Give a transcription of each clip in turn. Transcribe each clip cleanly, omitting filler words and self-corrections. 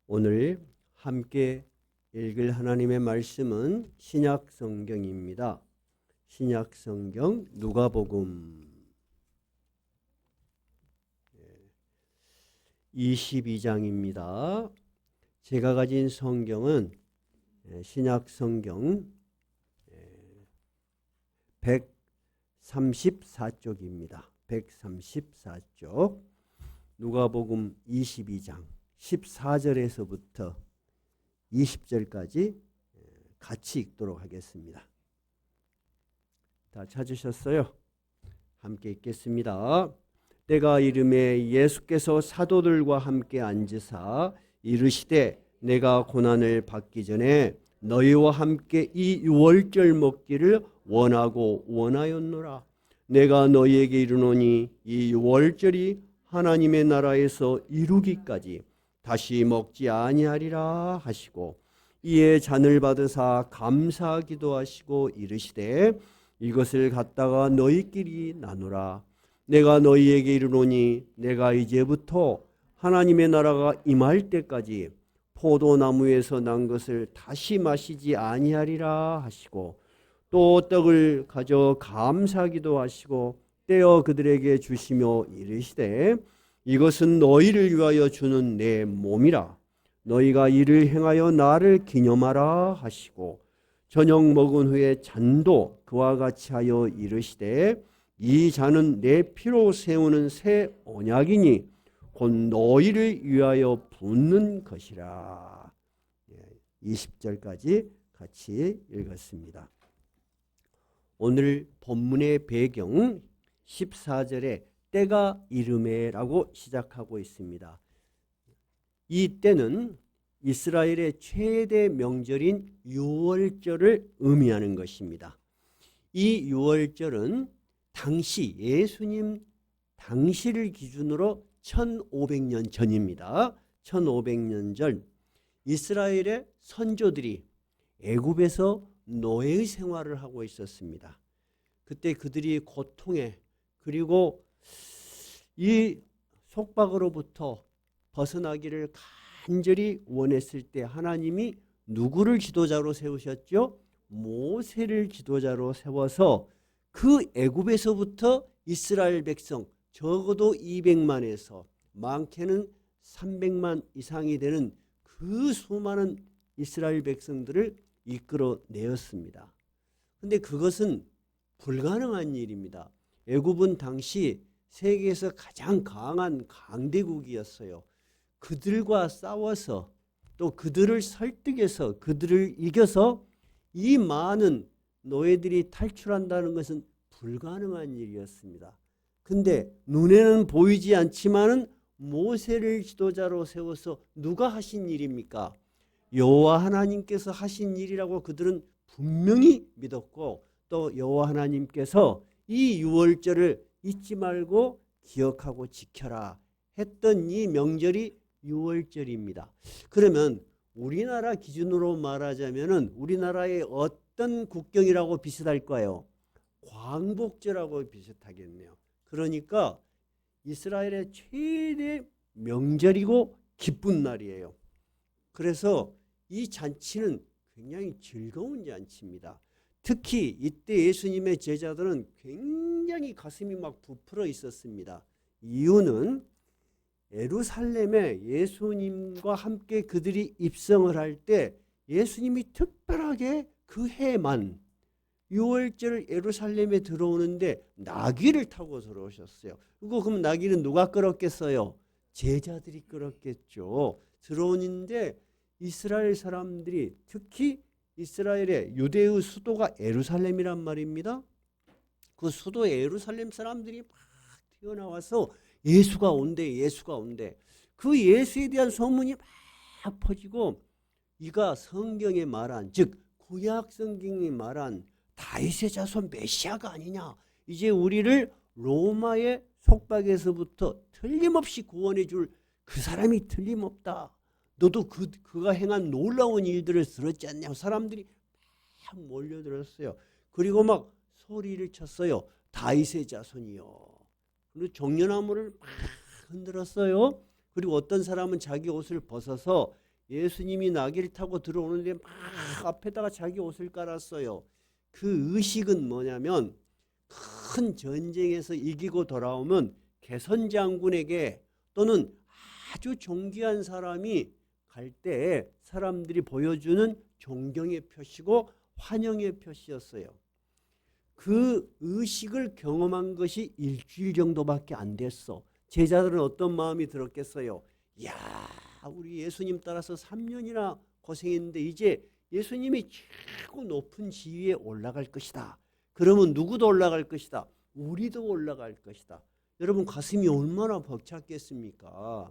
오늘 함께 읽을 하나님의 말씀은 신약 성경입니다. 신약 성경 누가복음 22장입니다. 제가 가진 성경은 신약 성경 134쪽입니다. 134쪽 누가복음 22장 14절에서부터 20절까지 같이 읽도록 하겠습니다. 다 찾으셨어요? 함께 읽겠습니다. 때가 이름에 예수께서 사도들과 함께 앉으사 이르시되 내가 고난을 받기 전에 너희와 함께 이 유월절 먹기를 원하고 원하였노라. 내가 너희에게 이르노니 이 유월절이 하나님의 나라에서 이루기까지 다시 먹지 아니하리라 하시고 이에 잔을 받으사 감사하기도 하시고 이르시되 이것을 갖다가 너희끼리 나누라. 내가 너희에게 이르노니 내가 이제부터 하나님의 나라가 임할 때까지 포도나무에서 난 것을 다시 마시지 아니하리라 하시고 또 떡을 가져 감사하기도 하시고 떼어 그들에게 주시며 이르시되 이것은 너희를 위하여 주는 내 몸이라. 너희가 이를 행하여 나를 기념하라 하시고 저녁 먹은 후에 잔도 그와 같이 하여 이르시되 이 잔은 내 피로 세우는 새 언약이니 곧 너희를 위하여 붓는 것이라. 20절까지 같이 읽었습니다. 오늘 본문의 배경 14절에 때가 이르매라고 시작하고 있습니다. 이 때는 이스라엘의 최대 명절인 유월절을 의미하는 것입니다. 이 유월절은 당시 예수님 당시를 기준으로 1500년 전입니다. 1500년 전 이스라엘의 선조들이 애굽에서 노예의 생활을 하고 있었습니다. 그때 그들이 고통에 그리고 이 속박으로부터 벗어나기를 간절히 원했을 때 하나님이 누구를 지도자로 세우셨죠? 모세를 지도자로 세워서 그 애굽에서부터 이스라엘 백성 적어도 200만에서 많게는 300만 이상이 되는 그 수많은 이스라엘 백성들을 이끌어내었습니다. 그런데 그것은 불가능한 일입니다. 애굽은 당시 세계에서 가장 강한 강대국이었어요. 그들과 싸워서 또 그들을 설득해서 그들을 이겨서 이 많은 노예들이 탈출한다는 것은 불가능한 일이었습니다. 근데 눈에는 보이지 않지만은 모세를 지도자로 세워서 누가 하신 일입니까? 여호와 하나님께서 하신 일이라고 그들은 분명히 믿었고 또 여호와 하나님께서 이 유월절을 잊지 말고 기억하고 지켜라 했던 이 명절이 유월절입니다. 그러면 우리나라 기준으로 말하자면은 우리나라의 어떤 국경이라고 비슷할까요? 광복절하고 비슷하겠네요. 그러니까 이스라엘의 최대 명절이고 기쁜 날이에요. 그래서 이 잔치는 굉장히 즐거운 잔치입니다. 특히 이때 예수님의 제자들은 굉장히 가슴이 막 부풀어 있었습니다. 이유는 예루살렘에 예수님과 함께 그들이 입성을 할 때 예수님이 특별하게 그 해만 유월절 예루살렘에 들어오는데 나귀를 타고 들어오셨어요. 그럼 나귀는 누가 끌었겠어요? 제자들이 끌었겠죠. 들어오는데 이스라엘 사람들이 특히 이스라엘의 유대의 수도가 예루살렘이란 말입니다. 그 수도 예루살렘 사람들이 막 튀어나와서 예수가 온대, 예수가 온대. 그 예수에 대한 소문이 막 퍼지고 이가 성경에 말한 즉 구약 성경이 말한 다윗의 자손 메시아가 아니냐. 이제 우리를 로마의 속박에서부터 틀림없이 구원해 줄 그 사람이 틀림없다. 너도 그가 행한 놀라운 일들을 들었지 않냐. 사람들이 막 몰려들었어요. 그리고 막 소리를 쳤어요. 다윗의 자손이요. 그리고 종려나무를 막 흔들었어요. 그리고 어떤 사람은 자기 옷을 벗어서 예수님이 나귀를 타고 들어오는데 막 앞에다가 자기 옷을 깔았어요. 그 의식은 뭐냐면 큰 전쟁에서 이기고 돌아오면 개선 장군에게 또는 아주 존귀한 사람이 갈 때 사람들이 보여주는 존경의 표시고 환영의 표시였어요. 그 의식을 경험한 것이 일주일 정도밖에 안 됐어. 제자들은 어떤 마음이 들었겠어요? 야, 우리 예수님 따라서 3년이나 고생했는데 이제 예수님이 최고 높은 지위에 올라갈 것이다. 그러면 누구도 올라갈 것이다. 우리도 올라갈 것이다. 여러분 가슴이 얼마나 벅찼겠습니까?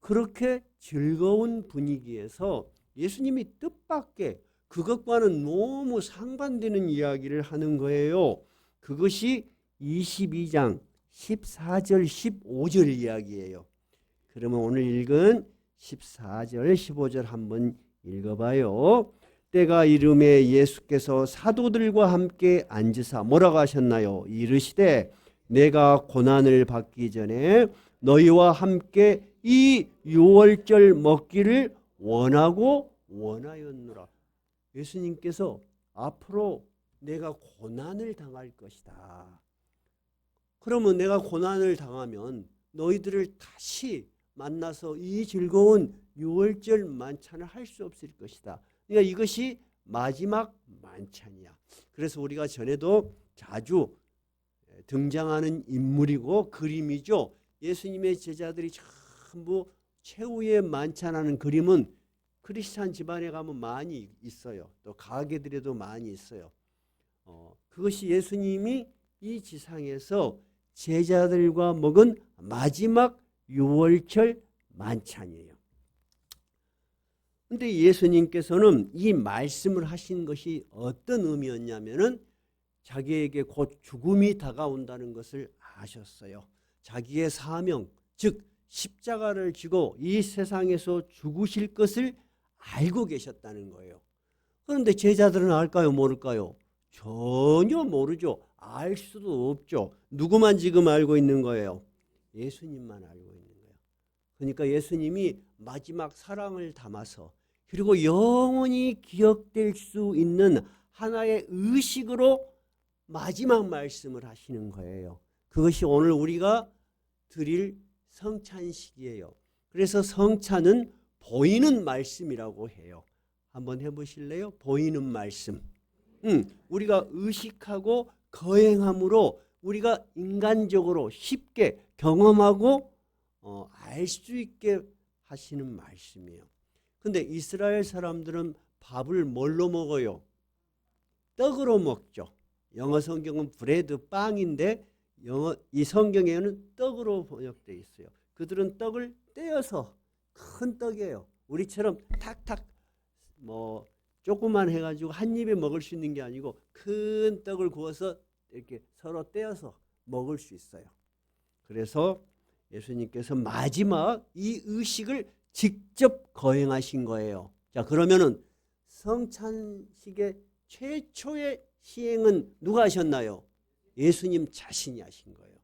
그렇게 즐거운 분위기에서 예수님이 뜻밖의 그것과는 너무 상반되는 이야기를 하는 거예요. 그것이 22장 14절 15절 이야기예요. 그러면 오늘 읽은 14절 15절 한번 읽어봐요. 때가 이름에 예수께서 사도들과 함께 앉으사 뭐라고 하셨나요? 이르시되 내가 고난을 받기 전에 너희와 함께 이 유월절 먹기를 원하였노라. 예수님께서 앞으로 내가 고난을 당할 것이다. 그러면 내가 고난을 당하면 너희들을 다시 만나서 이 즐거운 유월절 만찬을 할 수 없을 것이다. 그러니까 이것이 마지막 만찬이야. 그래서 우리가 전에도 자주 등장하는 인물이고 그림이죠. 예수님의 제자들이 전부 최후의 만찬하는 그림은 크리스찬 집안에 가면 많이 있어요. 또 가게들에도 많이 있어요. 그것이 예수님이 이 지상에서 제자들과 먹은 마지막 유월절 만찬이에요. 그런데 예수님께서는 이 말씀을 하신 것이 어떤 의미였냐면은 자기에게 곧 죽음이 다가온다는 것을 아셨어요. 자기의 사명, 즉 십자가를 지고 이 세상에서 죽으실 것을 알고 계셨다는 거예요. 그런데 제자들은 알까요, 모를까요? 전혀 모르죠. 알 수도 없죠. 누구만 지금 알고 있는 거예요? 예수님만 알고 있는 거예요. 그러니까 예수님이 마지막 사랑을 담아서 그리고 영원히 기억될 수 있는 하나의 의식으로 마지막 말씀을 하시는 거예요. 그것이 오늘 우리가 드릴 성찬식이에요. 그래서 성찬은 보이는 말씀이라고 해요. 한번 해보실래요? 보이는 말씀. 우리가 의식하고 거행함으로 우리가 인간적으로 쉽게 경험하고 알 수 있게 하시는 말씀이에요. 근데 이스라엘 사람들은 밥을 뭘로 먹어요? 떡으로 먹죠. 영어 성경은 브레드, 빵인데 이 성경에는 떡으로 번역되어 있어요. 그들은 떡을 떼어서 큰 떡이에요. 우리처럼 탁탁 조그만 해가지고 한 입에 먹을 수 있는 게 아니고 큰 떡을 구워서 이렇게 서로 떼어서 먹을 수 있어요. 그래서 예수님께서 마지막 이 의식을 직접 거행하신 거예요. 자, 그러면은 성찬식의 최초의 시행은 누가 하셨나요? 예수님 자신이 하신 거예요.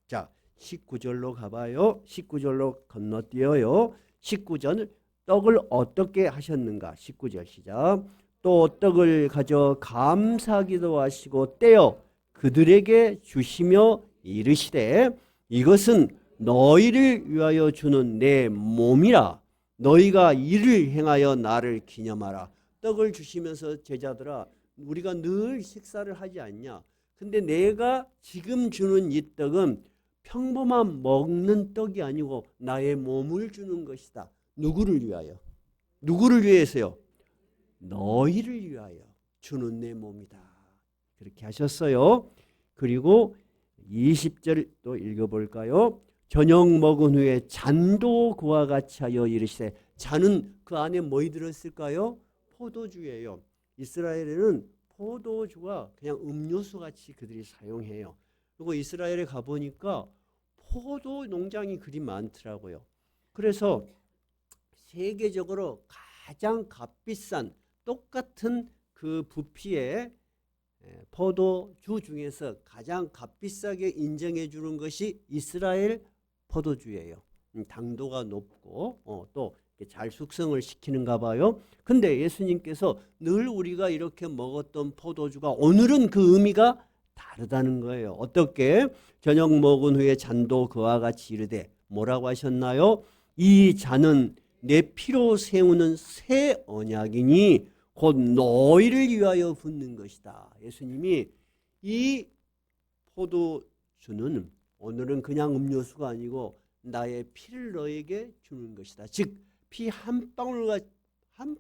자, 19절로 가봐요. 19절로 건너뛰어요. 19절 떡을 어떻게 하셨는가? 19절 시작. 또 떡을 가져 감사기도 하시고 떼어 그들에게 주시며 이르시되 이것은 너희를 위하여 주는 내 몸이라. 너희가 이를 행하여 나를 기념하라. 떡을 주시면서 제자들아, 우리가 늘 식사를 하지 않냐? 근데 내가 지금 주는 이 떡은 평범한 먹는 떡이 아니고 나의 몸을 주는 것이다. 누구를 위하여? 누구를 위해서요? 너희를 위하여 주는 내 몸이다. 그렇게 하셨어요. 그리고 20절 또 읽어볼까요? 저녁 먹은 후에 잔도 그와 같이 하여 이르시되. 잔은 그 안에 뭐이 들었을까요? 포도주예요. 이스라엘에는 포도주가 그냥 음료수 같이 그들이 사용해요. 그리고 이스라엘에 가보니까 포도 농장이 그리 많더라고요. 그래서 세계적으로 가장 값비싼 똑같은 그 부피의 포도주 중에서 가장 값비싸게 인정해 주는 것이 이스라엘 포도주예요. 당도가 높고 또 잘 숙성을 시키는가 봐요. 근데 예수님께서 늘 우리가 이렇게 먹었던 포도주가 오늘은 그 의미가 다르다는 거예요. 어떻게? 저녁 먹은 후에 잔도 그와 같이 이르되 뭐라고 하셨나요? 이 잔은 내 피로 세우는 새 언약이니 곧 너희를 위하여 붓는 것이다. 예수님이 이 포도주는 오늘은 그냥 음료수가 아니고 나의 피를 너에게 주는 것이다. 즉 피 한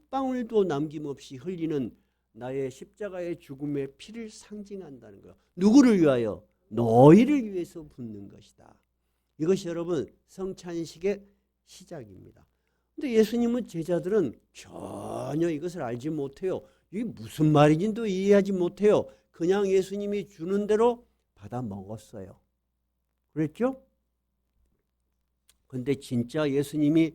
방울도 남김없이 흘리는 나의 십자가의 죽음의 피를 상징한다는 거예요. 누구를 위하여? 너희를 위해서 붓는 것이다. 이것이 여러분 성찬식의 시작입니다. 근데 예수님은 제자들은 전혀 이것을 알지 못해요. 이게 무슨 말인지도 이해하지 못해요. 그냥 예수님이 주는 대로 받아 먹었어요. 그랬죠? 근데 진짜 예수님이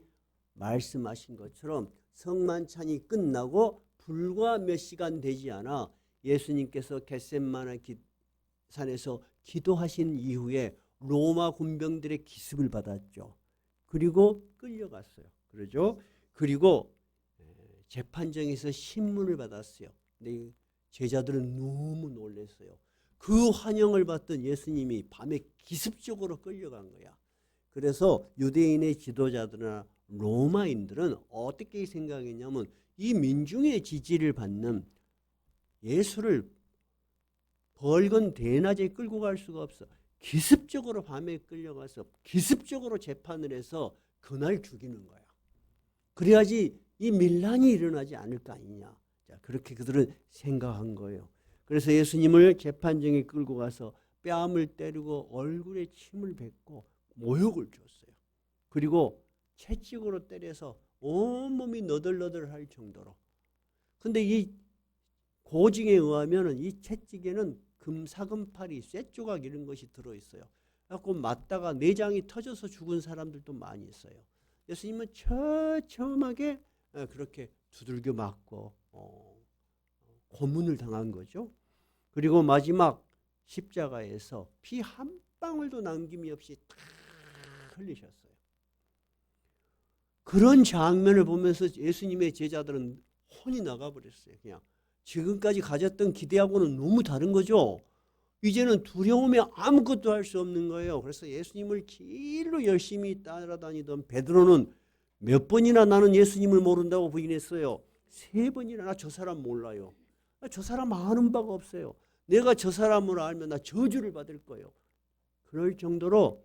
말씀하신 것처럼 성만찬이 끝나고 불과 몇 시간 되지 않아 예수님께서 겟세마네 산에서 기도하신 이후에 로마 군병들의 기습을 받았죠. 그리고 끌려갔어요. 그러죠? 그리고 재판정에서 신문을 받았어요. 근데 제자들은 너무 놀랐어요. 그 환영을 받던 예수님이 밤에 기습적으로 끌려간 거야. 그래서 유대인의 지도자들이나 로마인들은 어떻게 생각했냐면 이 민중의 지지를 받는 예수를 벌건 대낮에 끌고 갈 수가 없어. 기습적으로 밤에 끌려가서 기습적으로 재판을 해서 그날 죽이는 거야. 그래야지 이 밀란이 일어나지 않을 거 아니냐. 자, 그렇게 그들은 생각한 거예요. 그래서 예수님을 재판정에 끌고 가서 뺨을 때리고 얼굴에 침을 뱉고 모욕을 줬어요. 그리고 채찍으로 때려서 온몸이 너덜너덜할 정도로. 근데 이 고증에 의하면 이 채찍에는 금사금팔이, 쇠조각 이런 것이 들어있어요. 그래서 맞다가 내장이 터져서 죽은 사람들도 많이 있어요. 예수님은 처참하게 그렇게 두들겨 맞고 고문을 당한 거죠. 그리고 마지막 십자가에서 피 한 방울도 남김이 없이 다 흘리셨어요. 그런 장면을 보면서 예수님의 제자들은 혼이 나가버렸어요. 그냥 지금까지 가졌던 기대하고는 너무 다른 거죠. 이제는 두려움에 아무것도 할 수 없는 거예요. 그래서 예수님을 길로 열심히 따라다니던 베드로는 몇 번이나 나는 예수님을 모른다고 부인했어요. 3번이나 나 저 사람 몰라요. 나 저 사람 아는 바가 없어요. 내가 저 사람을 알면 나 저주를 받을 거예요. 그럴 정도로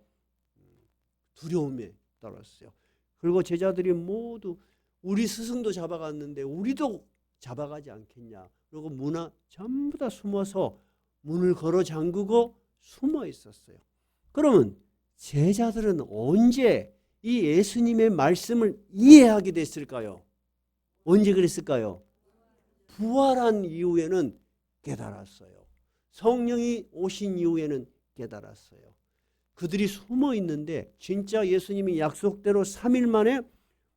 두려움에 떨었어요. 그리고 제자들이 모두 우리 스승도 잡아갔는데 우리도 잡아가지 않겠냐. 그리고 전부 다 숨어서 문을 걸어 잠그고 숨어 있었어요. 그러면 제자들은 언제 이 예수님의 말씀을 이해하게 됐을까요? 언제 그랬을까요? 부활한 이후에는 깨달았어요. 성령이 오신 이후에는 깨달았어요. 그들이 숨어 있는데 진짜 예수님이 약속대로 3일 만에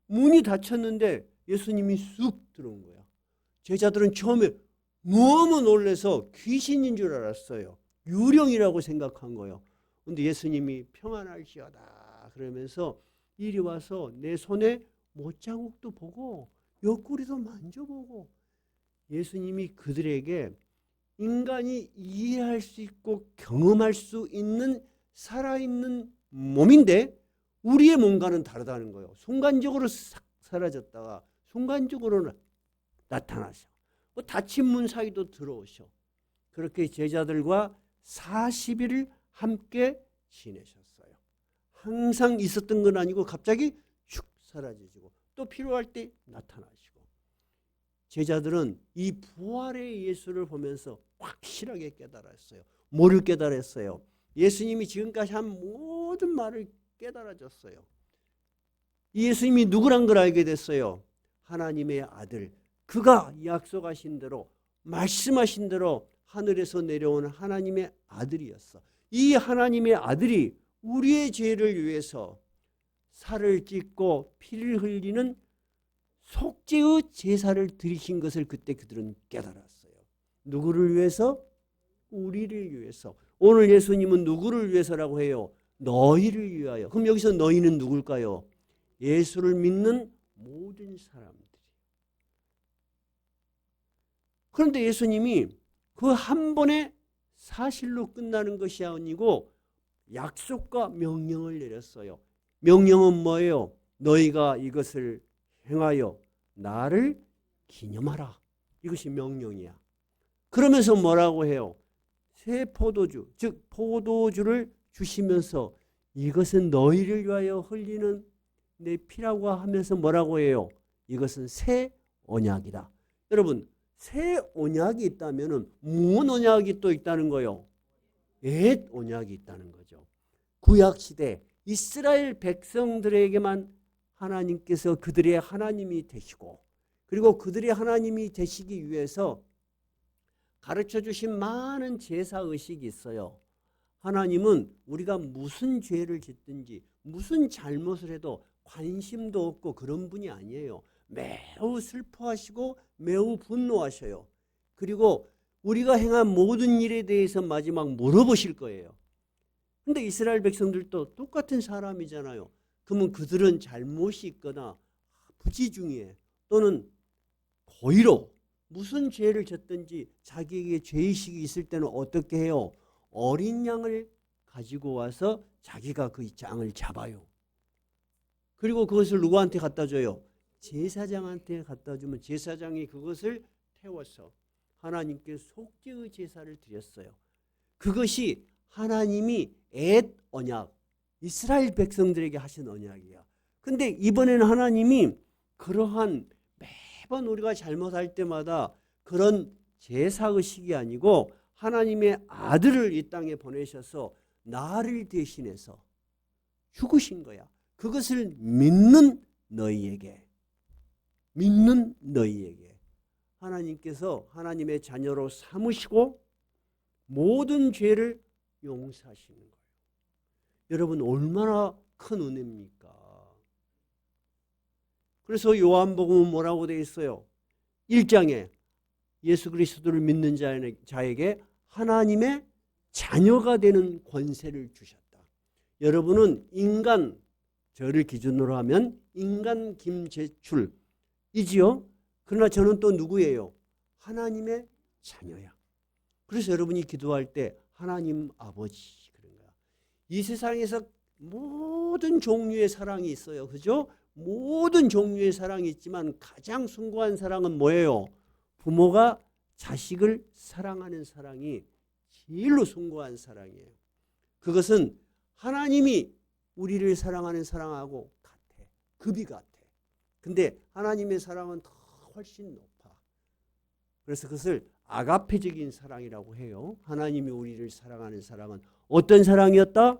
문이 닫혔는데 예수님이 쑥 들어온 거야. 제자들은 처음에 너무 놀라서 귀신인 줄 알았어요. 유령이라고 생각한 거예요. 그런데 예수님이 평안할지어다 그러면서 이리 와서 내 손에 못자국도 보고 옆구리도 만져보고, 예수님이 그들에게 인간이 이해할 수 있고 경험할 수 있는 살아있는 몸인데 우리의 몸과는 다르다는 거예요. 순간적으로 싹 사라졌다가 순간적으로 나타나셔. 닫힌 문 사이도 들어오셔. 그렇게 제자들과 40일을 함께 지내셨어요. 항상 있었던 건 아니고 갑자기 슉 사라지시고 또 필요할 때 나타나시고. 제자들은 이 부활의 예수를 보면서 확실하게 깨달았어요. 뭐를 깨달았어요? 예수님이 지금까지 한 모든 말을 깨달아졌어요. 예수님이 누구란 걸 알게 됐어요. 하나님의 아들. 그가 약속하신 대로 말씀하신 대로 하늘에서 내려온 하나님의 아들이었어. 이 하나님의 아들이 우리의 죄를 위해서 살을 찢고 피를 흘리는 속죄의 제사를 드리신 것을 그때 그들은 깨달았어요. 누구를 위해서? 우리를 위해서. 오늘 예수님은 누구를 위해서라고 해요? 너희를 위하여. 그럼 여기서 너희는 누굴까요? 예수를 믿는 모든 사람들이. 그런데 예수님이 그 한 번에 사실로 끝나는 것이 아니고 약속과 명령을 내렸어요. 명령은 뭐예요? 너희가 이것을 행하여 나를 기념하라. 이것이 명령이야. 그러면서 뭐라고 해요? 새 포도주, 즉 포도주를 주시면서 이것은 너희를 위하여 흘리는 내 피라고 하면서 뭐라고 해요? 이것은 새 언약이다. 여러분, 새 언약이 있다면 무슨 언약이 또 있다는 거예요? 옛 언약이 있다는 거죠. 구약시대 이스라엘 백성들에게만 하나님께서 그들의 하나님이 되시고, 그리고 그들의 하나님이 되시기 위해서 가르쳐 주신 많은 제사의식이 있어요. 하나님은 우리가 무슨 죄를 짓든지 무슨 잘못을 해도 관심도 없고 그런 분이 아니에요. 매우 슬퍼하시고 매우 분노하셔요. 그리고 우리가 행한 모든 일에 대해서 마지막 물어보실 거예요. 근데 이스라엘 백성들도 똑같은 사람이잖아요. 그러면 그들은 잘못이 있거나 부지중에 또는 고의로 무슨 죄를 졌든지 자기에게 죄의식이 있을 때는 어떻게 해요? 어린 양을 가지고 와서 자기가 그 양을 잡아요. 그리고 그것을 누구한테 갖다 줘요? 제사장한테 갖다 주면 제사장이 그것을 태워서 하나님께 속죄의 제사를 드렸어요. 그것이 하나님이 옛 언약, 이스라엘 백성들에게 하신 언약이야. 근데 이번에는 하나님이 그러한 매번 우리가 잘못할 때마다 그런 제사의식이 아니고 하나님의 아들을 이 땅에 보내셔서 나를 대신해서 죽으신 거야. 그것을 믿는 너희에게 하나님께서 하나님의 자녀로 삼으시고 모든 죄를 용서하시는 거예요. 여러분, 얼마나 큰 은혜입니까? 그래서 요한복음은 뭐라고 되어 있어요? 1장에 예수 그리스도를 믿는 자에게 하나님의 자녀가 되는 권세를 주셨다. 여러분은 인간, 저를 기준으로 하면 인간 김재출이지요. 그러나 저는 또 누구예요? 하나님의 자녀야. 그래서 여러분이 기도할 때 하나님 아버지 그런 거야. 이 세상에서 모든 종류의 사랑이 있어요. 그죠? 모든 종류의 사랑이 있지만 가장 숭고한 사랑은 뭐예요? 부모가 자식을 사랑하는 사랑이 제일로 숭고한 사랑이에요. 그것은 하나님이 우리를 사랑하는 사랑하고 같아. 급이 같아. 근데 하나님의 사랑은 더 훨씬 높아. 그래서 그것을 아가페적인 사랑이라고 해요. 하나님이 우리를 사랑하는 사랑은 어떤 사랑이었다?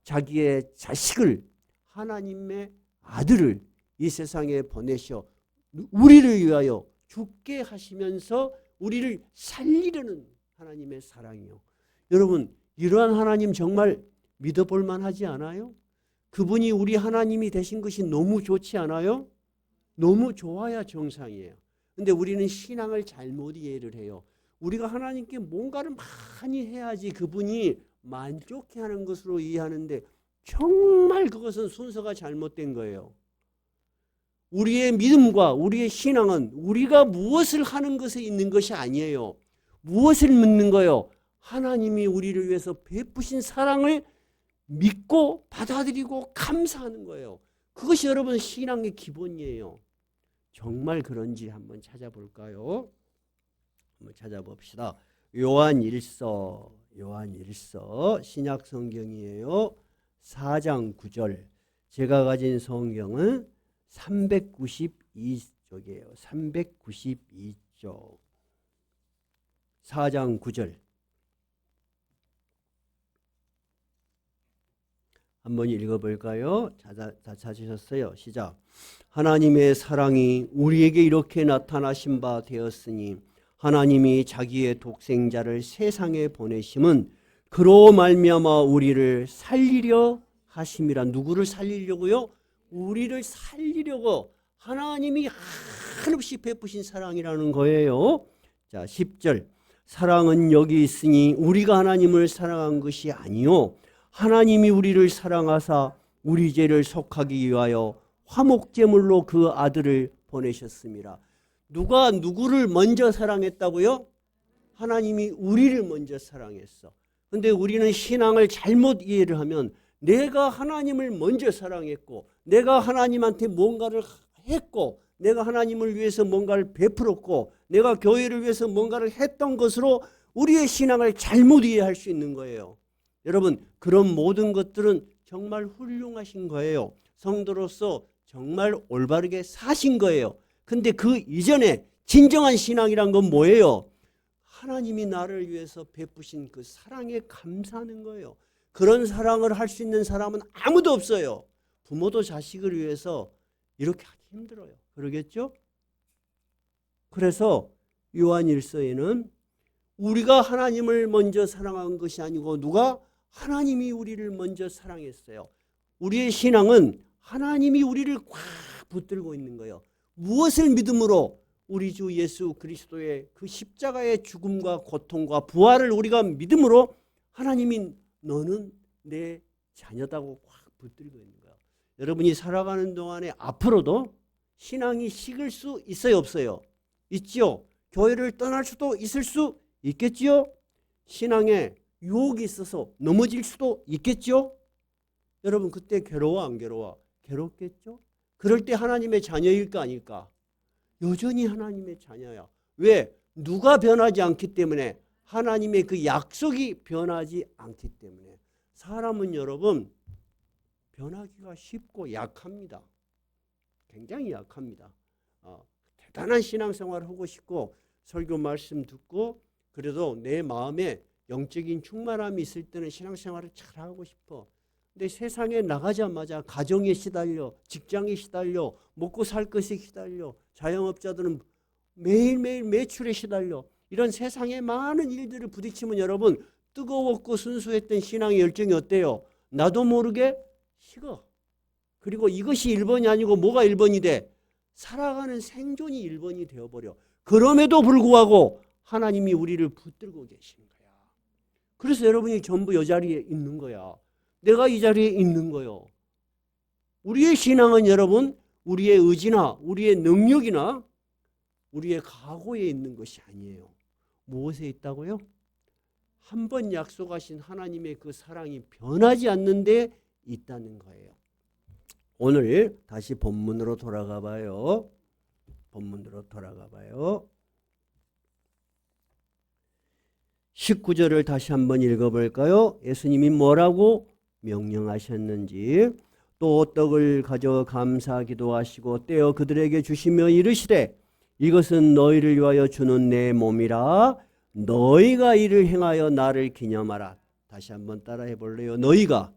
자기의 자식을, 하나님의 아들을 이 세상에 보내셔 우리를 위하여 죽게 하시면서 우리를 살리려는 하나님의 사랑이요. 여러분, 이러한 하나님 정말 믿어볼 만하지 않아요? 그분이 우리 하나님이 되신 것이 너무 좋지 않아요? 너무 좋아야 정상이에요. 근데 우리는 신앙을 잘못 이해를 해요. 우리가 하나님께 뭔가를 많이 해야지 그분이 만족해 하는 것으로 이해하는데 정말 그것은 순서가 잘못된 거예요. 우리의 믿음과 우리의 신앙은 우리가 무엇을 하는 것에 있는 것이 아니에요. 무엇을 믿는 거예요? 하나님이 우리를 위해서 베푸신 사랑을 믿고 받아들이고 감사하는 거예요. 그것이 여러분 신앙의 기본이에요. 정말 그런지 한번 찾아볼까요? 한번 찾아봅시다. 요한일서 신약 성경이에요. 4장 9절. 제가 가진 성경은 392쪽이에요. 392쪽. 4장 9절. 한번 읽어볼까요? 다 찾으셨어요? 시작. 하나님의 사랑이 우리에게 이렇게 나타나신 바 되었으니 하나님이 자기의 독생자를 세상에 보내심은 그로 말미암아 우리를 살리려 하심이라. 누구를 살리려고요? 우리를 살리려고 하나님이 한없이 베푸신 사랑이라는 거예요. 자, 10절. 사랑은 여기 있으니 우리가 하나님을 사랑한 것이 아니요 하나님이 우리를 사랑하사 우리 죄를 속하기 위하여 화목제물로 그 아들을 보내셨습니다. 누가 누구를 먼저 사랑했다고요? 하나님이 우리를 먼저 사랑했어. 근데 우리는 신앙을 잘못 이해를 하면 내가 하나님을 먼저 사랑했고 내가 하나님한테 뭔가를 했고 내가 하나님을 위해서 뭔가를 베풀었고 내가 교회를 위해서 뭔가를 했던 것으로 우리의 신앙을 잘못 이해할 수 있는 거예요. 여러분, 그런 모든 것들은 정말 훌륭하신 거예요. 성도로서 정말 올바르게 사신 거예요. 근데 그 이전에 진정한 신앙이란 건 뭐예요? 하나님이 나를 위해서 베푸신 그 사랑에 감사하는 거예요. 그런 사랑을 할 수 있는 사람은 아무도 없어요. 부모도 자식을 위해서 이렇게 하기 힘들어요. 그러겠죠? 그래서 요한일서에는 우리가 하나님을 먼저 사랑한 것이 아니고 누가? 하나님이 우리를 먼저 사랑했어요. 우리의 신앙은 하나님이 우리를 꽉 붙들고 있는 거예요. 무엇을 믿음으로? 우리 주 예수 그리스도의 그 십자가의 죽음과 고통과 부활을 우리가 믿음으로 하나님이 너는 내 자녀다고 꽉 붙들고 있는 거예요. 여러분이 살아가는 동안에 앞으로도 신앙이 식을 수 있어요, 없어요? 있지요. 교회를 떠날 수도 있을 수 있겠지요. 신앙에 유혹이 있어서 넘어질 수도 있겠죠. 여러분 그때 괴로워 안 괴로워? 괴롭겠죠. 그럴 때 하나님의 자녀일까 아닐까? 여전히 하나님의 자녀야. 왜? 누가 변하지 않기 때문에, 하나님의 그 약속이 변하지 않기 때문에. 사람은 여러분 변하기가 쉽고 약합니다. 굉장히 약합니다. 대단한 신앙생활을 하고 싶고 설교 말씀 듣고 그래도 내 마음에 영적인 충만함이 있을 때는 신앙생활을 잘하고 싶어. 근데 세상에 나가자마자 가정에 시달려, 직장에 시달려, 먹고 살 것에 시달려, 자영업자들은 매일매일 매출에 시달려, 이런 세상의 많은 일들을 부딪히면 여러분 뜨거웠고 순수했던 신앙의 열정이 어때요? 나도 모르게 식어. 그리고 이것이 1번이 아니고 뭐가 1번이 돼? 살아가는 생존이 1번이 되어버려. 그럼에도 불구하고 하나님이 우리를 붙들고 계신 거야. 그래서 여러분이 전부 이 자리에 있는 거야. 내가 이 자리에 있는 거요. 우리의 신앙은 여러분 우리의 의지나 우리의 능력이나 우리의 각오에 있는 것이 아니에요. 무엇에 있다고요? 한 번 약속하신 하나님의 그 사랑이 변하지 않는 데 있다는 거예요. 오늘 다시 본문으로 돌아가 봐요. 본문으로 돌아가 봐요. 19절을 다시 한번 읽어볼까요? 예수님이 뭐라고 명령하셨는지. 또 떡을 가져 감사 기도하시고 떼어 그들에게 주시며 이르시되 이것은 너희를 위하여 주는 내 몸이라. 너희가 이를 행하여 나를 기념하라. 다시 한번 따라해 볼래요? 너희가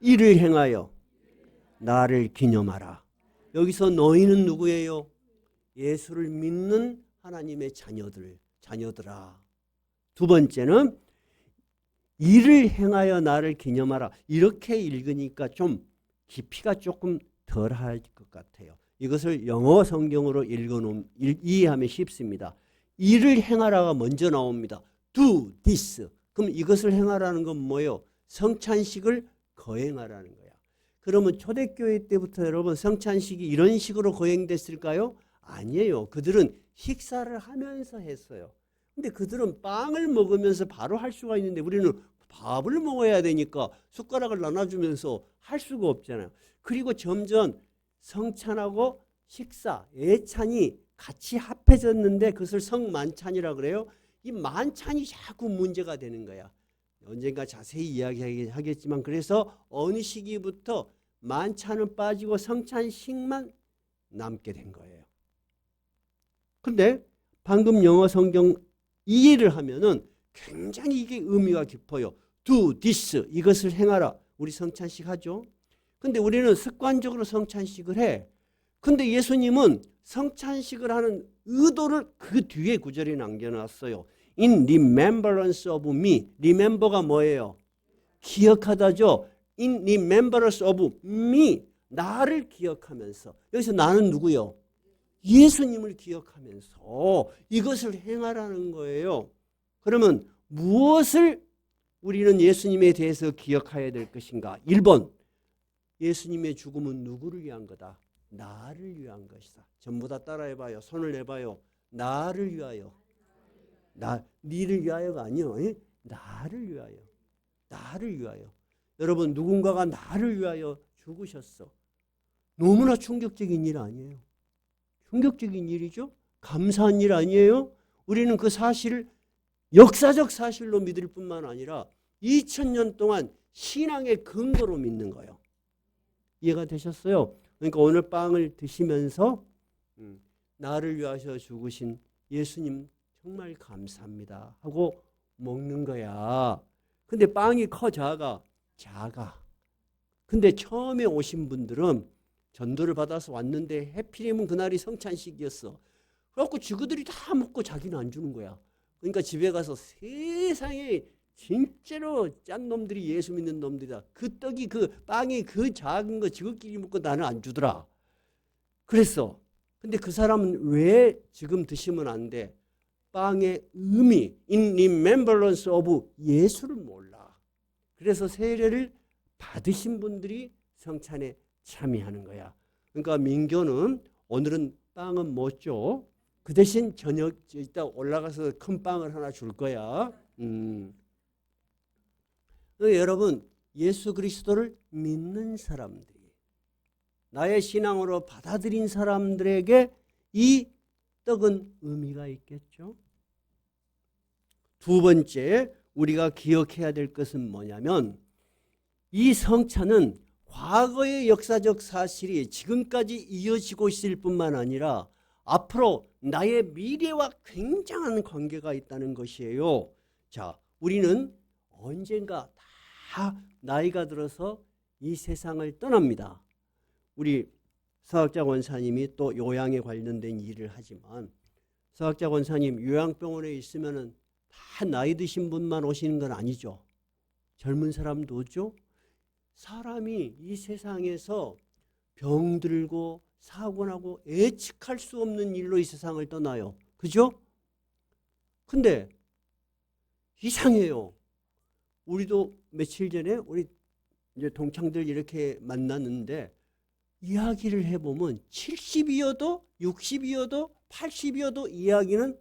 이를 행하여 나를 기념하라. 여기서 너희는 누구예요? 예수를 믿는 하나님의 자녀들아. 두 번째는 이를 행하여 나를 기념하라. 이렇게 읽으니까 좀 깊이가 조금 덜할 것 같아요. 이것을 영어 성경으로 이해하면 쉽습니다. 이를 행하라가 먼저 나옵니다. Do this. 그럼 이것을 행하라는 건 뭐예요? 성찬식을 거행하라는 거야. 그러면 초대교회 때부터 여러분 성찬식이 이런 식으로 거행됐을까요? 아니에요. 그들은 식사를 하면서 했어요. 근데 그들은 빵을 먹으면서 바로 할 수가 있는데 우리는 밥을 먹어야 되니까 숟가락을 나눠주면서 할 수가 없잖아요. 그리고 점점 성찬하고 식사, 예찬이 같이 합해졌는데 그것을 성만찬이라고 그래요. 이 만찬이 자꾸 문제가 되는 거야. 언젠가 자세히 이야기하겠지만 그래서 어느 시기부터 만찬은 빠지고 성찬식만 남게 된 거예요. 근데 방금 영어 성경 이해를 하면은 굉장히 이게 의미가 깊어요. Do this. 이것을 행하라. 우리 성찬식 하죠. 근데 우리는 습관적으로 성찬식을 해. 근데 예수님은 성찬식을 하는 의도를 그 뒤에 구절에 남겨놨어요. In remembrance of me. remember가 뭐예요? 기억하다죠. In remembrance of me. 나를 기억하면서. 여기서 나는 누구요? 예수님을 기억하면서 이것을 행하라는 거예요. 그러면 무엇을 우리는 예수님에 대해서 기억해야 될 것인가? 1번, 예수님의 죽음은 누구를 위한 거다? 나를 위한 것이다. 전부 다 따라해봐요. 손을 내봐요. 나를 위하여. 니를 위하여가 아니요. 나를 위하여. 나를 위하여. 여러분, 누군가가 나를 위하여 죽으셨어. 너무나 충격적인 일 아니에요? 충격적인 일이죠? 감사한 일 아니에요? 우리는 그 사실을 역사적 사실로 믿을 뿐만 아니라 2000년 동안 신앙의 근거로 믿는 거예요. 이해가 되셨어요? 그러니까 오늘 빵을 드시면서 나를 위하여 죽으신 예수님 정말 감사합니다 하고 먹는 거야. 근데 빵이 커 작아? 작아. 근데 처음에 오신 분들은 전도를 받아서 왔는데 해필이면 그날이 성찬식이었어. 그래갖고 지그들이 다 먹고 자기는 안 주는 거야. 그러니까 집에 가서 세상에 진짜로 짠 놈들이 예수 믿는 놈들이다. 그 떡이 그 빵이 그 작은 거 지그끼리 먹고 나는 안 주더라. 그랬어. 근데 그 사람은 왜 지금 드시면 안 돼? 빵의 의미, in remembrance of 예수를 몰라. 그래서 세례를 받으신 분들이 성찬에 참여하는 거야. 그러니까 민교는 오늘은 빵은 못 줘. 그 대신 저녁 이따 올라가서 큰 빵을 하나 줄 거야. 여러분, 예수 그리스도를 믿는 사람들이, 나의 신앙으로 받아들인 사람들에게 이 떡은 의미가 있겠죠. 두 번째, 우리가 기억해야 될 것은 뭐냐면 이 성찬은 과거의 역사적 사실이 지금까지 이어지고 있을 뿐만 아니라 앞으로 나의 미래와 굉장한 관계가 있다는 것이에요. 자, 우리는 언젠가 다 나이가 들어서 이 세상을 떠납니다. 우리 서학자 권사님이 또 요양에 관련된 일을 하지만 서학자 권사님 요양병원에 있으면 다 나이 드신 분만 오시는 건 아니죠. 젊은 사람도 오죠. 사람이 이 세상에서 병들고 사고나고 예측할 수 없는 일로 이 세상을 떠나요. 그죠? 근데 이상해요. 우리도 며칠 전에 우리 이제 동창들 이렇게 만났는데 이야기를 해보면 70이어도 60이어도 80이어도 이야기는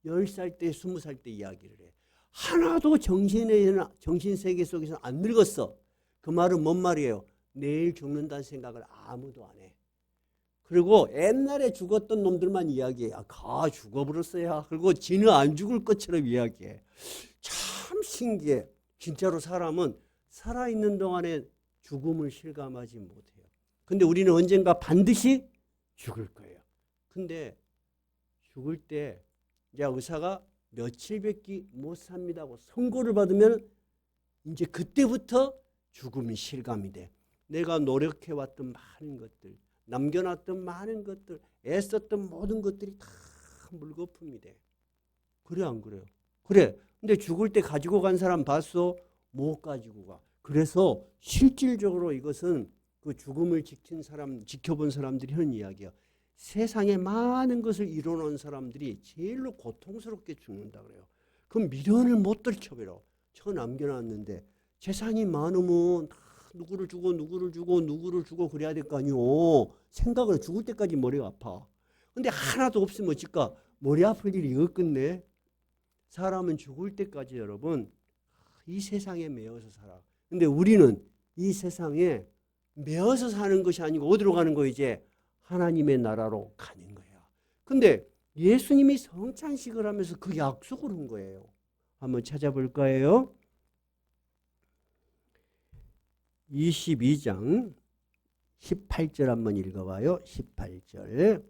10살 때 20살 때 이야기를 해. 하나도 정신세계 속에서 안 늙었어. 그 말은 뭔 말이에요? 내일 죽는다는 생각을 아무도 안 해. 그리고 옛날에 죽었던 놈들만 이야기해. 가 죽어버렸어요. 그리고 지는 안 죽을 것처럼 이야기해. 참 신기해. 진짜로 사람은 살아있는 동안에 죽음을 실감하지 못해요. 근데 우리는 언젠가 반드시 죽을 거예요. 근데 죽을 때 이제 의사가 며칠밖에 못 삽니다고 선고를 받으면 이제 그때부터 죽음이 실감이 돼. 내가 노력해왔던 많은 것들, 남겨놨던 많은 것들, 애썼던 모든 것들이 다 물거품이 돼. 그래 안 그래요? 그래. 근데 죽을 때 가지고 간 사람 봤어? 못 가지고 가. 그래서 실질적으로 이것은 그 죽음을 지켜본 사람들이 하는 이야기야. 세상에 많은 것을 이뤄놓은 사람들이 제일로 고통스럽게 죽는다 그래요. 그럼 미련을 못 들춰버려. 저 남겨놨는데 재산이 많으면 누구를 주고 그래야 될 거 아니오. 생각을 죽을 때까지 머리가 아파. 근데 하나도 없으면 어쩔까? 머리 아플 일이 없겠네. 사람은 죽을 때까지 여러분 이 세상에 매여서 살아. 근데 우리는 이 세상에 매여서 사는 것이 아니고 어디로 가는 거 이제 하나님의 나라로 가는 거야. 근데 예수님이 성찬식을 하면서 그 약속을 한 거예요. 한번 찾아볼 거예요. 22장 18절 한번 읽어봐요. 18절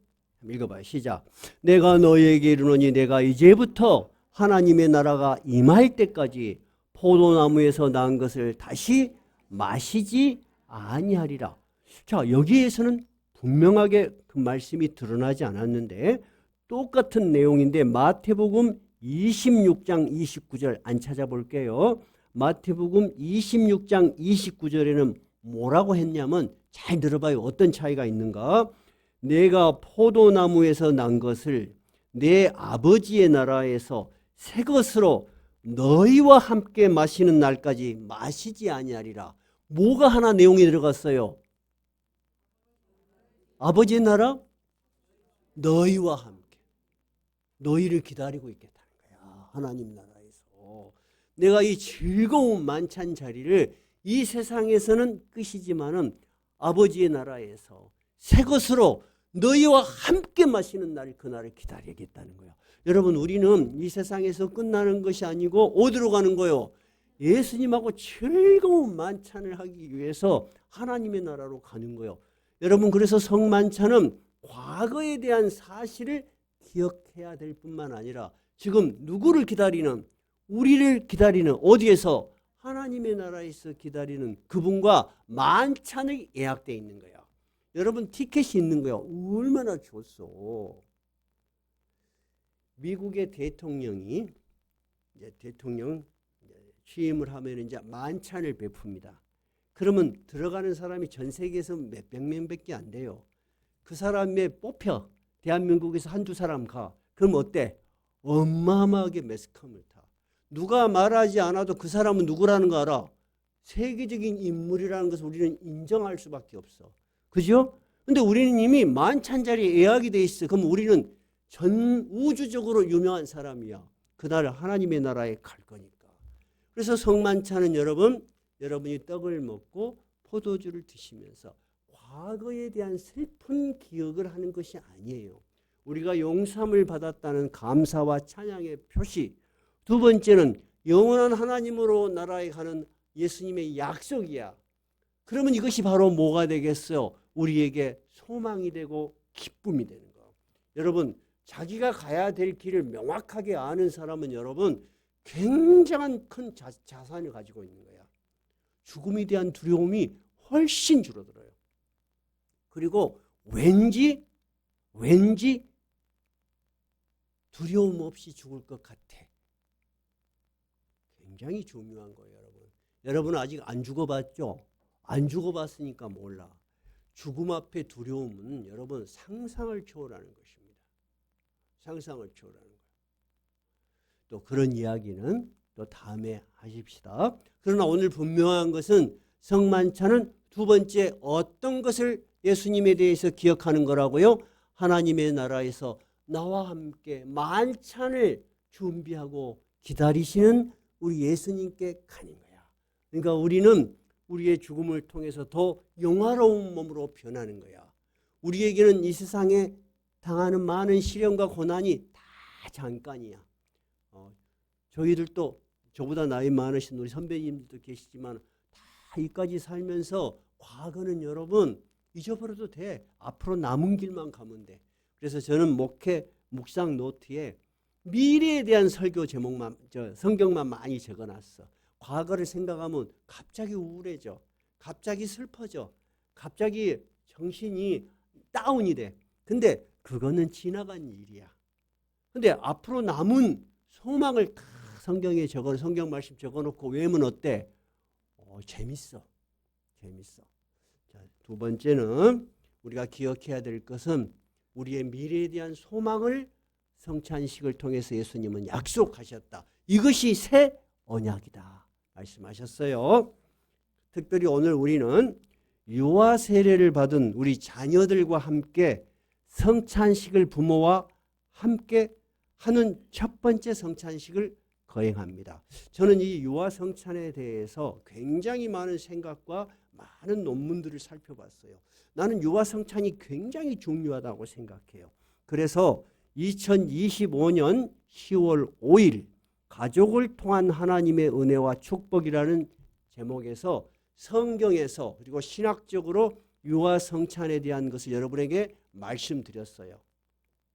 읽어봐요. 시작. 내가 너희에게 이르노니 내가 이제부터 하나님의 나라가 임할 때까지 포도나무에서 난 것을 다시 마시지 아니하리라. 자, 여기에서는 분명하게 그 말씀이 드러나지 않았는데 똑같은 내용인데 마태복음 26장 29절 안 찾아볼게요. 마태복음 26장 29절에는 뭐라고 했냐면 잘 들어봐요. 어떤 차이가 있는가? 내가 포도나무에서 난 것을 내 아버지의 나라에서 새 것으로 너희와 함께 마시는 날까지 마시지 아니하리라. 뭐가 하나 내용이 들어갔어요? 아버지의 나라? 너희와 함께. 너희를 기다리고 있겠다는 거야. 하나님 나라에서. 내가 이 즐거운 만찬 자리를 이 세상에서는 끝이지만은 아버지의 나라에서 새 것으로 너희와 함께 마시는 날, 그날을 기다리겠다는 거야. 여러분, 우리는 이 세상에서 끝나는 것이 아니고 어디로 가는 거요? 예수님하고 즐거운 만찬을 하기 위해서 하나님의 나라로 가는 거예요. 여러분, 그래서 성만찬은 과거에 대한 사실을 기억해야 될 뿐만 아니라 지금 누구를 기다리는, 우리를 기다리는, 어디에서? 하나님의 나라에서 기다리는 그분과 만찬을 예약되어 있는 거예요. 여러분, 티켓이 있는 거예요. 얼마나 좋소. 미국의 대통령이 대통령 취임을 하면 이제 만찬을 베풉니다. 그러면 들어가는 사람이 전 세계에서 몇백 명밖에 안 돼요. 그 사람에 뽑혀 대한민국에서 한두 사람 가. 그럼 어때? 어마어마하게 매스컴을 타. 누가 말하지 않아도 그 사람은 누구라는 거 알아? 세계적인 인물이라는 것을 우리는 인정할 수밖에 없어. 그죠? 근데 우리는 이미 만찬 자리에 예약이 돼 있어. 그럼 우리는 전 우주적으로 유명한 사람이야. 그날 하나님의 나라에 갈 거니까. 그래서 성만찬은 여러분이 떡을 먹고 포도주를 드시면서 과거에 대한 슬픈 기억을 하는 것이 아니에요. 우리가 용서함을 받았다는 감사와 찬양의 표시. 두 번째는 영원한 하나님으로 나라에 가는 예수님의 약속이야. 그러면 이것이 바로 뭐가 되겠어요? 우리에게 소망이 되고 기쁨이 되는 거. 여러분, 자기가 가야 될 길을 명확하게 아는 사람은 여러분 굉장한 큰 자산을 가지고 있는 거야. 죽음에 대한 두려움이 훨씬 줄어들어요. 그리고 왠지 두려움 없이 죽을 것 같아. 굉장히 중요한 거예요, 여러분. 여러분은 아직 안 죽어봤죠? 안 죽어봤으니까 몰라. 죽음 앞에 두려움은 여러분 상상을 초월하는 것입니다. 상상을 초월하는 거예요. 또 그런 이야기는 또 다음에 하십시다. 그러나 오늘 분명한 것은 성만찬은 두 번째 어떤 것을 예수님에 대해서 기억하는 거라고요? 하나님의 나라에서 나와 함께 만찬을 준비하고 기다리시는 우리 예수님께 가는 거야. 그러니까 우리는 우리의 죽음을 통해서 더 영화로운 몸으로 변하는 거야. 우리에게는 이 세상에 당하는 많은 시련과 고난이 다 잠깐이야. 저희들도 저보다 나이 많으신 우리 선배님들도 계시지만 다 이까지 살면서 과거는 여러분 잊어버려도 돼. 앞으로 남은 길만 가면 돼. 그래서 저는 묵상 노트에 미래에 대한 설교 제목만, 성경만 많이 적어놨어. 과거를 생각하면 갑자기 우울해져. 갑자기 슬퍼져. 갑자기 정신이 다운이 돼. 근데 그거는 지나간 일이야. 근데 앞으로 남은 소망을 다 성경에 성경 말씀 적어놓고 외우면 어때? 재밌어. 자, 두 번째는 우리가 기억해야 될 것은 우리의 미래에 대한 소망을 성찬식을 통해서 예수님은 약속하셨다. 이것이 새 언약이다 말씀하셨어요. 특별히 오늘 우리는 유아 세례를 받은 우리 자녀들과 함께 성찬식을 부모와 함께 하는 첫 번째 성찬식을 거행합니다. 저는 이 유아 성찬에 대해서 굉장히 많은 생각과 많은 논문들을 살펴봤어요. 나는 유아 성찬이 굉장히 중요하다고 생각해요. 그래서 2025년 10월 5일 가족을 통한 하나님의 은혜와 축복이라는 제목에서 성경에서 그리고 신학적으로 유아 성찬에 대한 것을 여러분에게 말씀드렸어요.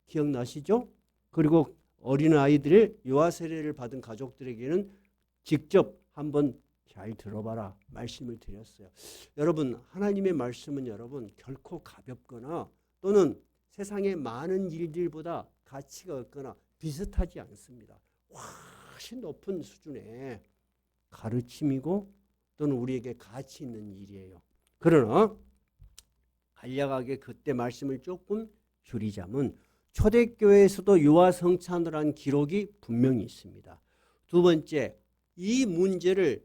기억나시죠? 그리고 어린아이들의 유아 세례를 받은 가족들에게는 직접 한번 잘 들어봐라 말씀을 드렸어요. 여러분, 하나님의 말씀은 여러분 결코 가볍거나 또는 세상의 많은 일들보다 가치가 없거나 비슷하지 않습니다. 훨씬 높은 수준의 가르침이고 또는 우리에게 가치 있는 일이에요. 그러나 간략하게 그때 말씀을 조금 줄이자면 초대교회에서도 유아 성찬을 한 기록이 분명히 있습니다. 두 번째, 이 문제를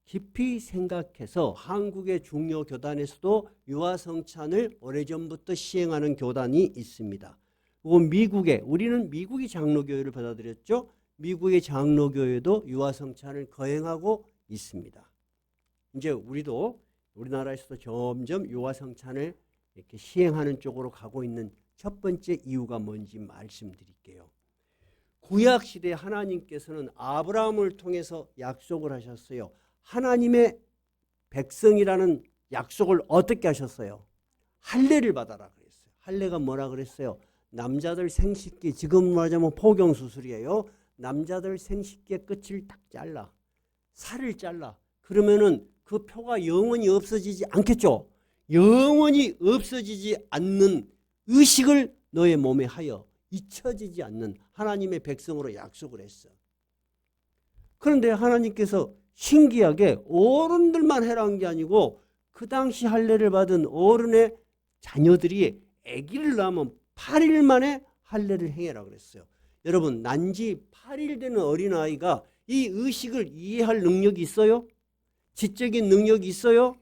깊이 생각해서 한국의 중요 교단에서도 유아성찬을 오래전부터 시행하는 교단이 있습니다. 그리고 우리는 미국의 장로교회를 받아들였죠. 미국의 장로교회도 유아성찬을 거행하고 있습니다. 이제 우리나라에서도 점점 유아성찬을 이렇게 시행하는 쪽으로 가고 있는 첫 번째 이유가 뭔지 말씀드릴게요. 구약시대 하나님께서는 아브라함을 통해서 약속을 하셨어요. 하나님의 백성이라는 약속을 어떻게 하셨어요? 할례를 받아라 그랬어요. 할례가 뭐라 그랬어요? 남자들 생식기, 지금 말하자면 포경수술이에요. 남자들 생식기의 끝을 딱 잘라. 살을 잘라. 그러면은 그 표가 영원히 없어지지 않겠죠? 영원히 없어지지 않는 의식을 너의 몸에 하여 잊혀지지 않는 하나님의 백성으로 약속을 했어. 그런데 하나님께서 신기하게 어른들만 해라는 게 아니고 그 당시 할례를 받은 어른의 자녀들이 아기를 낳으면 8일 만에 할례를 행해라 그랬어요. 여러분, 난지 8일 되는 어린아이가 이 의식을 이해할 능력이 있어요? 지적인 능력이 있어요?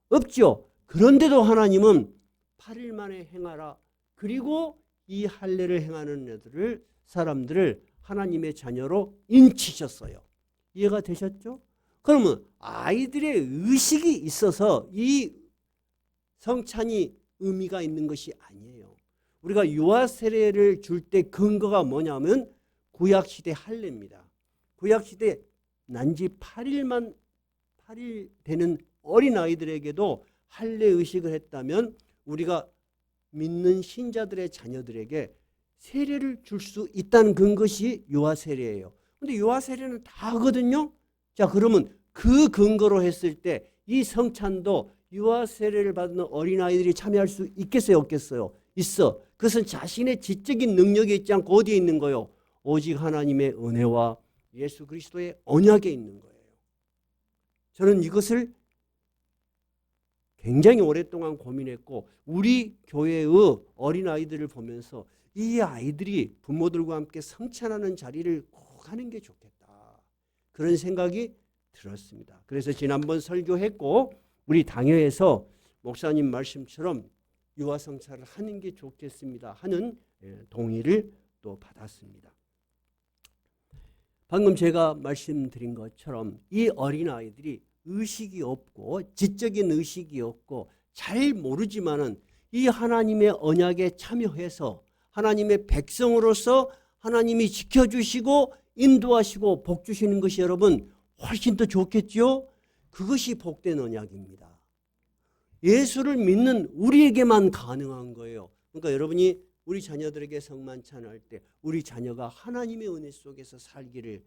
없죠. 그런데도 하나님은 8일 만에 행하라. 그리고 이 할례를 행하는 사람들을 하나님의 자녀로 인치셨어요. 이해가 되셨죠? 그러면 아이들의 의식이 있어서 이 성찬이 의미가 있는 것이 아니에요. 우리가 유아 세례를 줄 때 근거가 뭐냐면 구약시대 할례입니다. 구약시대 난지 8일 되는 어린아이들에게도 할례 의식을 했다면 우리가 믿는 신자들의 자녀들에게 세례를 줄 수 있다는 근것이 유아 세례예요. 근데 유아 세례는 다 하거든요. 자, 그러면 그 근거로 했을 때 이 성찬도 유아 세례를 받는 어린아이들이 참여할 수 있겠어요, 없겠어요? 있어. 그것은 자신의 지적인 능력이 있지 않고 어디에 있는 거예요? 오직 하나님의 은혜와 예수 그리스도의 언약에 있는 거예요. 저는 이것을 굉장히 오랫동안 고민했고 우리 교회의 어린아이들을 보면서 이 아이들이 부모들과 함께 성찬하는 자리를 꼭 하는 게 좋겠다. 그런 생각이 들었습니다. 그래서 지난번 설교했고 우리 당회에서 목사님 말씀처럼 유아성찬을 하는 게 좋겠습니다 하는 동의를 또 받았습니다. 방금 제가 말씀드린 것처럼 이 어린아이들이 의식이 없고 지적인 의식이 없고 잘 모르지만은 이 하나님의 언약에 참여해서 하나님의 백성으로서 하나님이 지켜주시고 인도하시고 복 주시는 것이 여러분 훨씬 더 좋겠죠? 그것이 복된 언약입니다. 예수를 믿는 우리에게만 가능한 거예요. 그러니까 여러분이 우리 자녀들에게 성만찬할 때 우리 자녀가 하나님의 은혜 속에서 살기를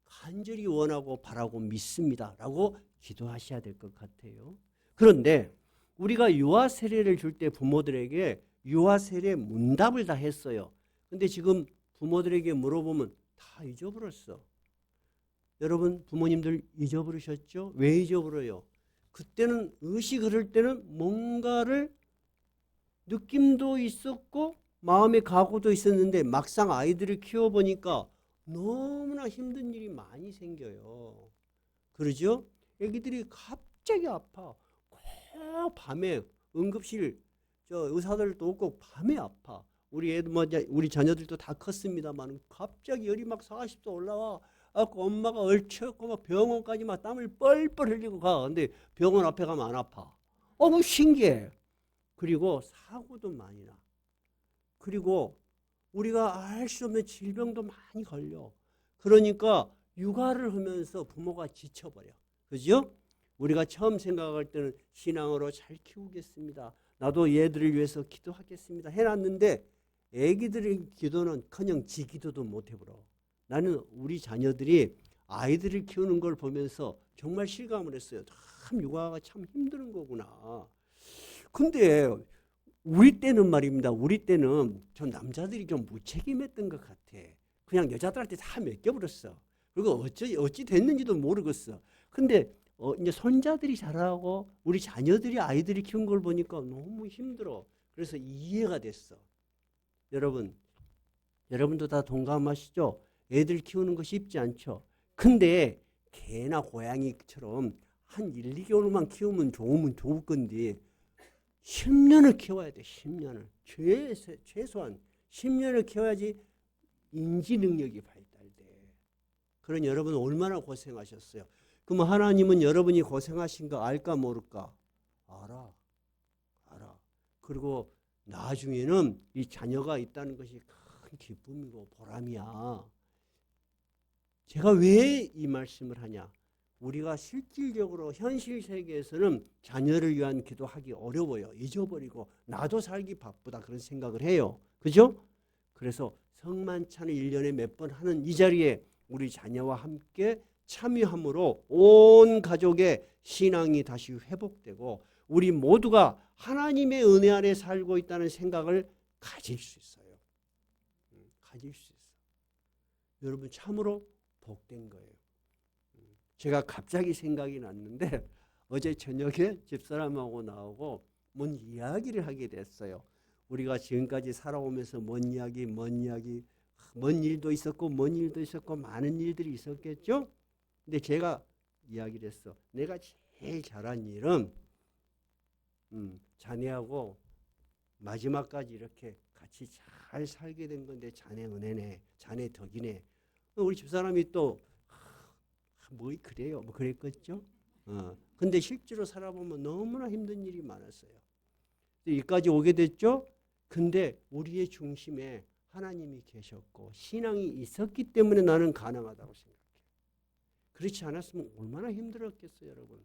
간절히 원하고 바라고 믿습니다 라고 기도하셔야 될 것 같아요. 그런데 우리가 유아 세례를 줄 때 부모들에게 유아 세례 문답을 다 했어요. 근데 지금 부모들에게 물어보면 다 잊어버렸어. 여러분 부모님들 잊어버리셨죠? 왜 잊어버려요? 그때는 의식을 할 때는 뭔가를 느낌도 있었고 마음의 각오도 있었는데 막상 아이들을 키워보니까 너무나 힘든 일이 많이 생겨요. 그러죠? 애기들이 갑자기 아파. 꼭 밤에 응급실 의사들도 없고 밤에 아파. 우리 자녀들도 다 컸습니다만 갑자기 열이 막 40도 올라와. 엄마가 얼추었고 막 병원까지 막 땀을 뻘뻘 흘리고 가. 근데 병원 앞에 가면 안 아파. 뭐 신기해. 그리고 사고도 많이 나. 그리고 우리가 알 수 없는 질병도 많이 걸려. 그러니까 육아를 하면서 부모가 지쳐버려. 그죠? 우리가 처음 생각할 때는 신앙으로 잘 키우겠습니다. 나도 얘들을 위해서 기도하겠습니다. 해놨는데 애기들의 기도는커녕 지 기도도 못 해버려. 나는 우리 자녀들이 아이들을 키우는 걸 보면서 정말 실감을 했어요. 참 육아가 참 힘든 거구나. 근데 우리 때는 말입니다. 우리 때는 좀 남자들이 좀 무책임했던 것 같아. 그냥 여자들한테 다 맡겨버렸어. 그리고 어찌 됐는지도 모르겠어. 근데 이제 손자들이 자라고 우리 자녀들이 아이들이 키운 걸 보니까 너무 힘들어. 그래서 이해가 됐어. 여러분도 다 동감하시죠? 애들 키우는 거 쉽지 않죠? 근데 개나 고양이처럼 한 1, 2개월만 키우면 좋으면 좋을 건데 10년을 키워야 돼. 10년을. 최소한 10년을 키워야지 인지 능력이 발달돼. 그런 여러분 얼마나 고생하셨어요. 그럼 하나님은 여러분이 고생하신 거 알까 모를까? 알아. 그리고 나중에는 이 자녀가 있다는 것이 큰 기쁨이고 보람이야. 제가 왜 이 말씀을 하냐? 우리가 실질적으로 현실 세계에서는 자녀를 위한 기도하기 어려워요. 잊어버리고 나도 살기 바쁘다 그런 생각을 해요. 그죠? 그래서 성만찬을 1년에 몇 번 하는 이 자리에 우리 자녀와 함께 참여함으로 온 가족의 신앙이 다시 회복되고 우리 모두가 하나님의 은혜 아래 살고 있다는 생각을 가질 수 있어요. 가질 수 있어요. 여러분 참으로 복된 거예요. 제가 갑자기 생각이 났는데 어제 저녁에 집사람하고 나오고 뭔 이야기를 하게 됐어요. 우리가 지금까지 살아오면서 뭔 일도 있었고 많은 일들이 있었겠죠. 근데 제가 이야기를 했어. 내가 제일 잘한 일은 자네하고 마지막까지 이렇게 같이 잘 살게 된 건데 자네 은혜네, 자네 덕이네. 우리 집사람이 또 뭐 그래요, 뭐 그랬겠죠. 근데 실제로 살아보면 너무나 힘든 일이 많았어요. 여기까지 오게 됐죠. 근데 우리의 중심에 하나님이 계셨고 신앙이 있었기 때문에 나는 가능하다고 생각해요. 그렇지 않았으면 얼마나 힘들었겠어요, 여러분.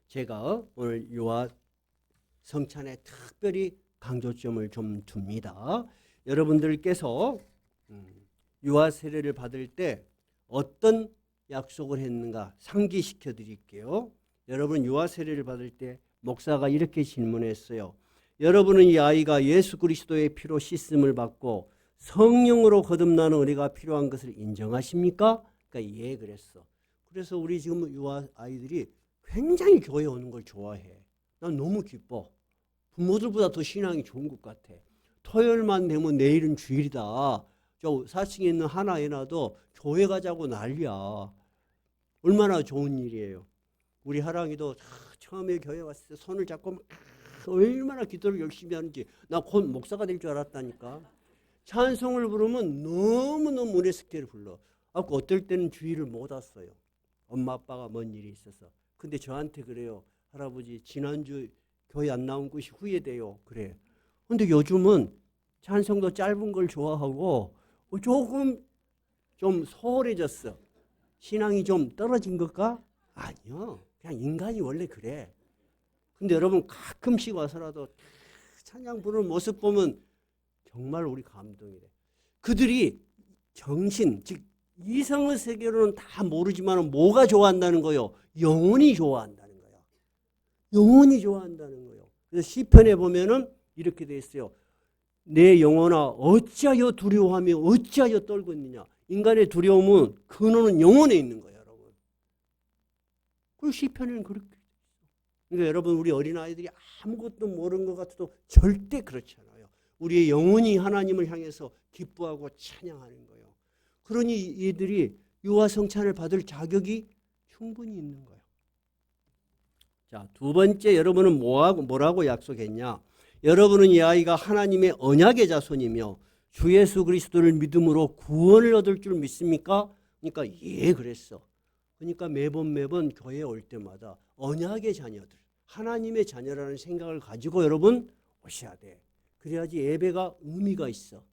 제가 오늘 유아 성찬에 특별히 강조점을 좀 둡니다. 여러분들께서 유아 세례를 받을 때 어떤 약속을 했는가 상기시켜 드릴게요. 여러분 유아 세례를 받을 때 목사가 이렇게 질문했어요. 여러분은 이 아이가 예수 그리스도의 피로 씻음을 받고 성령으로 거듭나는 은혜가 필요한 것을 인정하십니까? 그러니까 예 그랬어. 그래서 우리 지금 유아 아이들이 굉장히 교회 오는 걸 좋아해. 난 너무 기뻐. 부모들보다 더 신앙이 좋은 것 같아. 토요일만 되면 내일은 주일이다. 저 4층에 있는 하나 애나도 교회 가자고 난리야. 얼마나 좋은 일이에요. 우리 하랑이도 처음에 교회 왔을 때 손을 잡고 얼마나 기도를 열심히 하는지 나 곧 목사가 될 줄 알았다니까. 찬송을 부르면 너무너무 은혜 스케를 불러. 어떨 때는 주의를 못 왔어요. 엄마 아빠가 뭔 일이 있어서. 근데 저한테 그래요. 할아버지 지난주 교회 안 나온 것이 후회돼요. 그래. 근데 요즘은 찬송도 짧은 걸 좋아하고 조금 좀 소홀해졌어. 신앙이 좀 떨어진 것까? 아니요. 그냥 인간이 원래 그래. 근데 여러분 가끔씩 와서라도 찬양 부르는 모습 보면 정말 우리 감동이 돼. 그들이 정신, 즉 이성의 세계로는 다 모르지만 뭐가 좋아한다는 거요? 영혼이 좋아한다는 거야. 영혼이 좋아한다는 거예요. 그래서 시편에 보면은 이렇게 돼 있어요. 내 영혼아 어찌하여 두려워하며 어찌하여 떨고 있느냐. 인간의 두려움은 근원은 영혼에 있는 거예요, 여러분. 그 시편에는 그렇게 있어요. 그러니까 여러분 우리 어린아이들이 아무것도 모르는 것 같아도 절대 그렇지 않아요. 우리의 영혼이 하나님을 향해서 기뻐하고 찬양하는 거예요. 그러니 얘들이 유아 성찬을 받을 자격이 충분히 있는 거예요. 자, 두 번째 여러분은 뭐라고 약속했냐? 여러분은 이 아이가 하나님의 언약의 자손이며 주 예수 그리스도를 믿음으로 구원을 얻을 줄 믿습니까? 그러니까 예 그랬어. 그러니까 매번 교회에 올 때마다 언약의 자녀들, 하나님의 자녀라는 생각을 가지고 여러분 오셔야 돼. 그래야지 예배가 의미가 있어.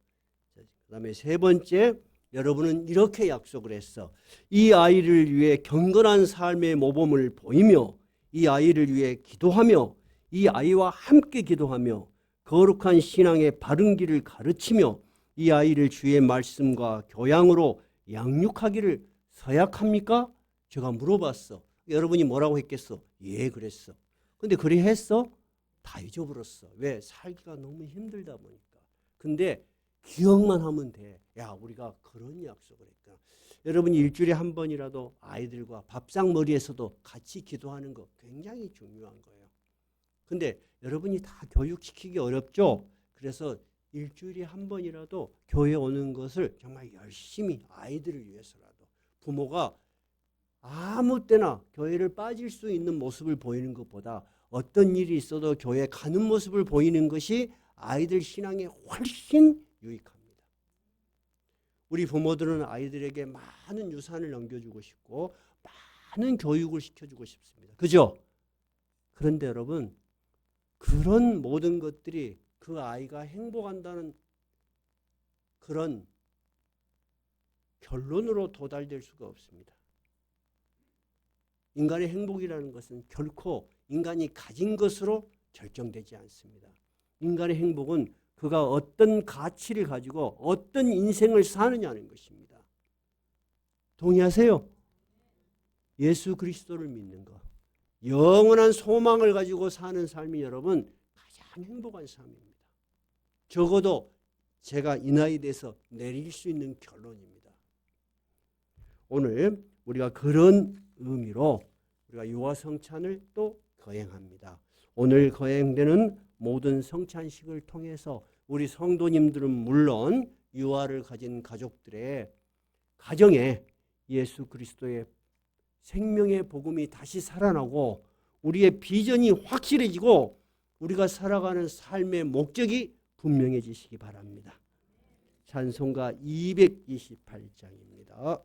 그 다음에 세 번째, 여러분은 이렇게 약속을 했어. 이 아이를 위해 경건한 삶의 모범을 보이며 이 아이를 위해 기도하며 이 아이와 함께 기도하며 거룩한 신앙의 바른 길을 가르치며 이 아이를 주의 말씀과 교양으로 양육하기를 서약합니까? 제가 물어봤어. 여러분이 뭐라고 했겠어? 예 그랬어. 근데 그래 했어? 다 잊어버렸어. 왜? 살기가 너무 힘들다 보니까. 근데 기억만 하면 돼. 야 우리가 그런 약속을 했구나. 여러분이 일주일에 한 번이라도 아이들과 밥상머리에서도 같이 기도하는 거 굉장히 중요한 거예요. 근데 여러분이 다 교육시키기 어렵죠? 그래서 일주일에 한 번이라도 교회 오는 것을 정말 열심히 아이들을 위해서라도 부모가 아무 때나 교회를 빠질 수 있는 모습을 보이는 것보다 어떤 일이 있어도 교회 가는 모습을 보이는 것이 아이들 신앙에 훨씬 유익합니다. 우리 부모들은 아이들에게 많은 유산을 넘겨주고 싶고 많은 교육을 시켜주고 싶습니다. 그죠? 그런데 여러분, 그런 모든 것들이 그 아이가 행복한다는 그런 결론으로 도달될 수가 없습니다. 인간의 행복이라는 것은 결코 인간이 가진 것으로 결정되지 않습니다. 인간의 행복은 그가 어떤 가치를 가지고 어떤 인생을 사느냐는 것입니다. 동의하세요? 예수 그리스도를 믿는 것, 영원한 소망을 가지고 사는 삶이 여러분 가장 행복한 삶입니다. 적어도 제가 이 나이 돼서 내릴 수 있는 결론입니다. 오늘 우리가 그런 의미로 우리가 유아 성찬을 또 거행합니다. 오늘 거행되는 모든 성찬식을 통해서 우리 성도님들은 물론 유아를 가진 가족들의 가정에 예수 그리스도의 생명의 복음이 다시 살아나고 우리의 비전이 확실해지고 우리가 살아가는 삶의 목적이 분명해지시기 바랍니다. 찬송가 228장입니다.